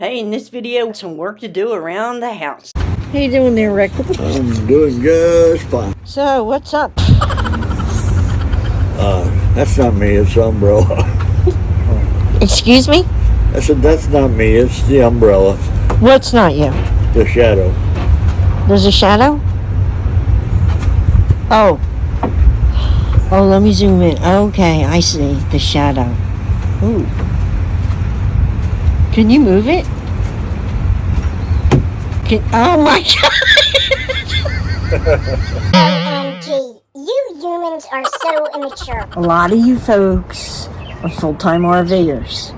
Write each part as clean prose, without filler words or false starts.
Hey, in this video, some work to do around the house. How you doing there, Rick? I'm doing just fine. So, what's up? That's not me, it's the umbrella. Excuse me? I said, that's not me, it's the umbrella. What's not you? The shadow. There's a shadow? Oh. Oh, let me zoom in. Okay, I see. The shadow. Ooh. Can you move it? Oh my God! OMG, you humans are so immature. A lot of you folks are full-time RVers.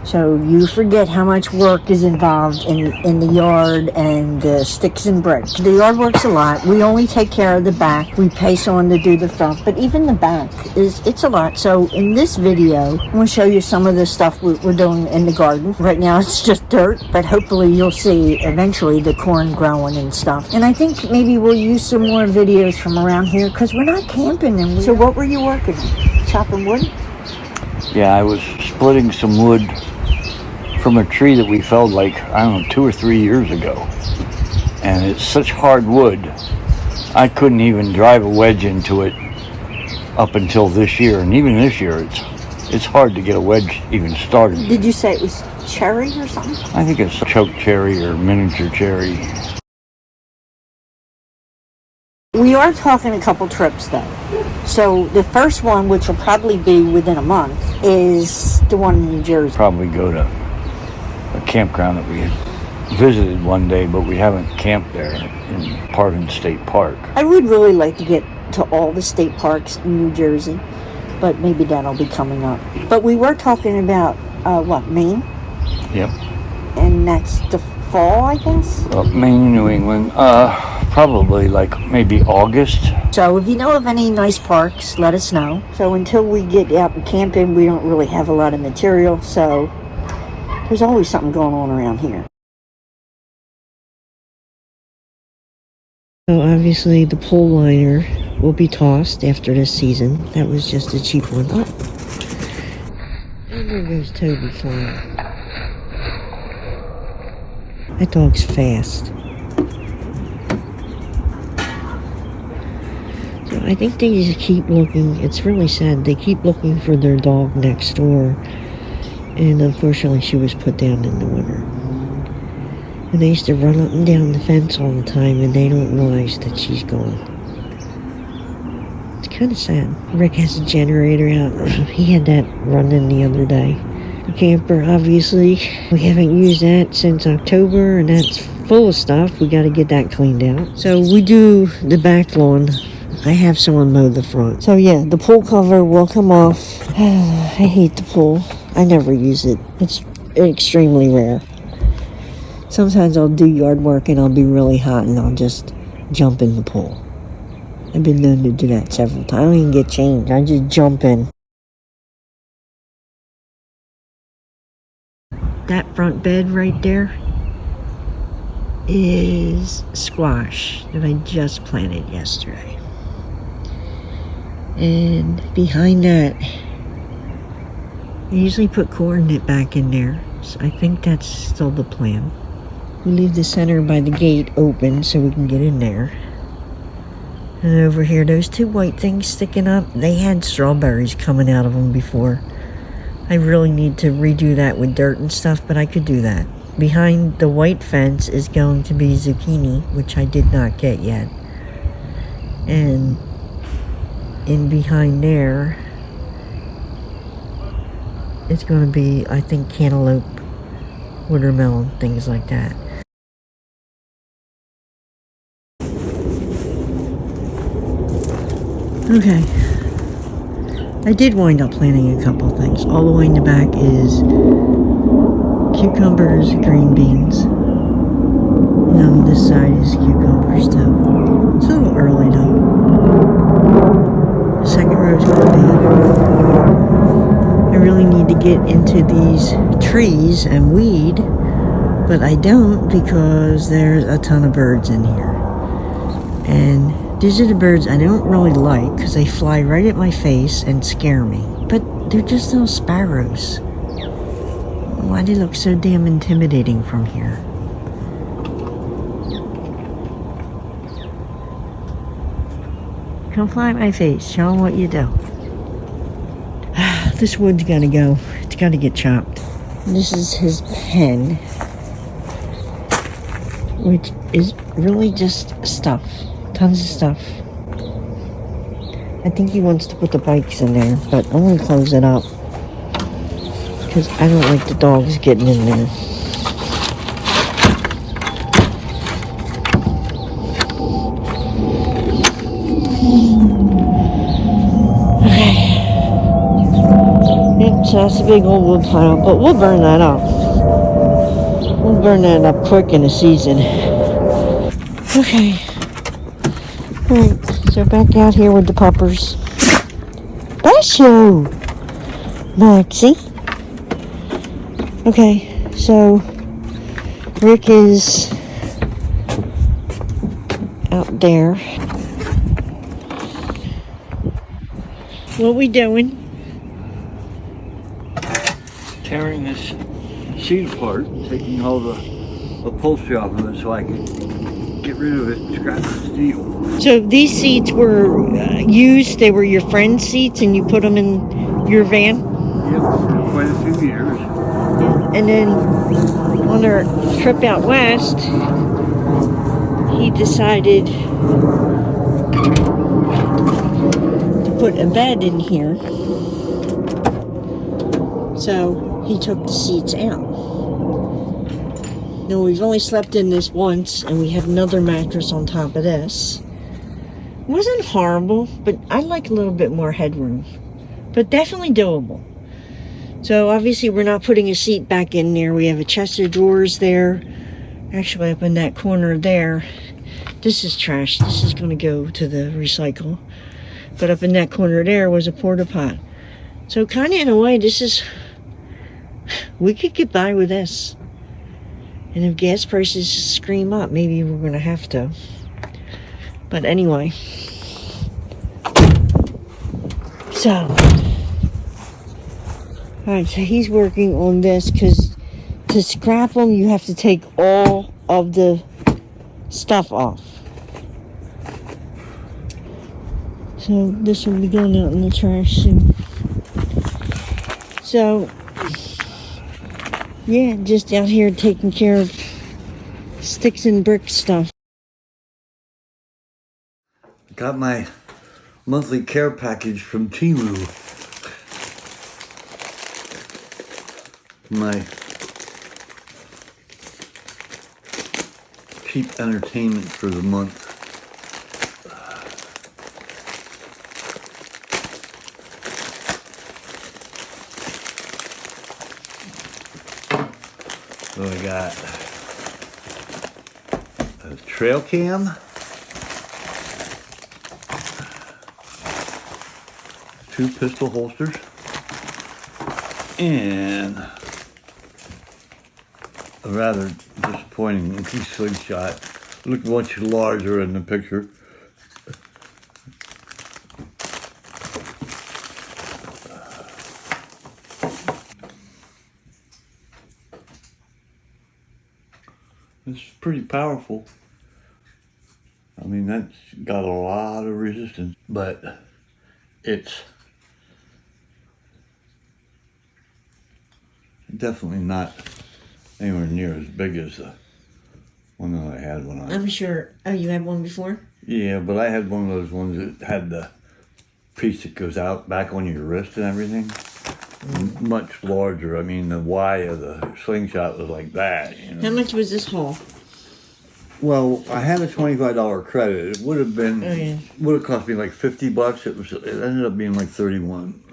So you forget how much work is involved in the yard and the sticks and bricks. The yard works a lot. We only take care of the back. We pay someone to do the front, but even the back it's a lot. So in this video, I'm going to show you some of the stuff we're doing in the garden. Right now it's just dirt, but hopefully you'll see eventually the corn growing and stuff. And I think maybe we'll use some more videos from around here because we're not camping. So what were you working on? Chopping wood? Yeah, I was splitting some wood from a tree that we felled like, I don't know, 2 or 3 years ago. And it's such hard wood, I couldn't even drive a wedge into it up until this year. And even this year, it's hard to get a wedge even started. Did you say it was cherry or something? I think it's choke cherry or miniature cherry. We are talking a couple trips though. So the first one, which will probably be within a month, is the one in New Jersey. Probably go to a campground that we had visited one day, but we haven't camped there in Parvin State Park. I would really like to get to all the state parks in New Jersey, but maybe that'll be coming up. But we were talking about, Maine? Yep. And that's the fall, I guess? Maine, New England, probably like maybe August. So if you know of any nice parks, let us know. So until we get out and camping, we don't really have a lot of material, so there's always something going on around here. So obviously the pole liner will be tossed after this season. That was just a cheap one. Oh. And there goes Toby flying. That dog's fast. So I think they just keep looking. It's really sad. They keep looking for their dog next door. And unfortunately, she was put down in the winter. And they used to run up and down the fence all the time, and they don't realize that she's gone. It's kind of sad. Rick has a generator out. He had that running the other day. The camper, obviously, we haven't used that since October, and that's full of stuff. We got to get that cleaned out. So we do the back lawn. I have someone mow the front. So yeah, the pool cover will come off. I hate the pool. I never use it. It's extremely rare. Sometimes I'll do yard work and I'll be really hot and I'll just jump in the pool. I've been known to do that several times. I don't even get changed. I just jump in. That front bed right there is squash that I just planted yesterday. And behind that, I usually put corn back in there, so I think that's still the plan. We leave the center by the gate open so we can get in there. And over here, those two white things sticking up, they had strawberries coming out of them before. I really need to redo that with dirt and stuff, but I could do that. Behind the white fence is going to be zucchini, which I did not get yet. And in behind there, it's going to be, I think, cantaloupe, watermelon, things like that. Okay. I did wind up planting a couple things. All the way in the back is cucumbers, green beans. And on this side is cucumbers too. It's a little early though. The second row is going to be, I really need to get into these trees and weed, but I don't because there's a ton of birds in here. And these are the birds I don't really like because they fly right at my face and scare me. But they're just little sparrows. Why do they look so damn intimidating from here? Come fly my face. Show them what you do. This wood's gotta go. It's gotta get chopped. This is his pen, which is really just stuff. Tons of stuff. I think he wants to put the bikes in there, but I'm gonna close it up because I don't like the dogs getting in there. Okay. Yep, so that's a big old wood pile, but we'll burn that up. We'll burn that up quick in the season. Okay. Alright, so back out here with the puppers. Bless you, Maxie. Okay, so Rick is out there. What we doing? Tearing this seat apart, taking all the upholstery off of it so I can get rid of it and scrap the steel. So these seats were used, they were your friend's seats and you put them in your van? Yep, for quite a few years. And then on our trip out west, he decided to put a bed in here. So he took the seats out. Now we've only slept in this once and we had another mattress on top of this. It wasn't horrible, but I like a little bit more headroom. But definitely doable. So obviously we're not putting a seat back in there. We have a chest of drawers there. Actually up in that corner there. This is trash. This is going to go to the recycle. But up in that corner there was a porta pot. So kind of in a way this is... We could get by with this. And if gas prices scream up, maybe we're going to have to. But anyway. So. Alright, so he's working on this because to scrap them, you have to take all of the stuff off. So this will be going out in the trash soon. So, yeah, just out here taking care of sticks and brick stuff. Got my monthly care package from Temu. My cheap entertainment for the month. So I got a trail cam, two pistol holsters, and a rather disappointing slingshot. Looked much larger in the picture. This is pretty powerful. I mean, that's got a lot of resistance, but it's definitely not anywhere near as big as the one that I had when I... I'm sure. Oh, you had one before? Yeah, but I had one of those ones that had the piece that goes out back on your wrist and everything. Much larger. I mean, the Y of the slingshot was like that. You know? How much was this haul? Well, I had a $25 credit. It would have been, would have cost me like $50. It ended up being like 31.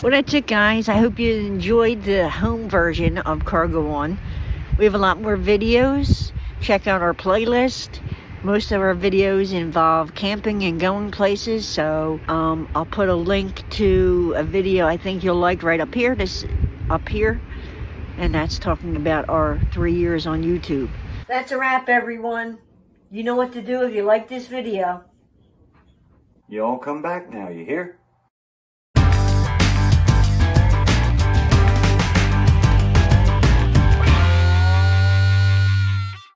Well, that's it, guys. I hope you enjoyed the home version of Cargo On. We have a lot more videos. Check out our playlist. Most of our videos involve camping and going places, so I'll put a link to a video I think you'll like right up here, and that's talking about our 3 years on YouTube. That's a wrap, everyone. You know what to do if you like this video. You all come back now, you hear?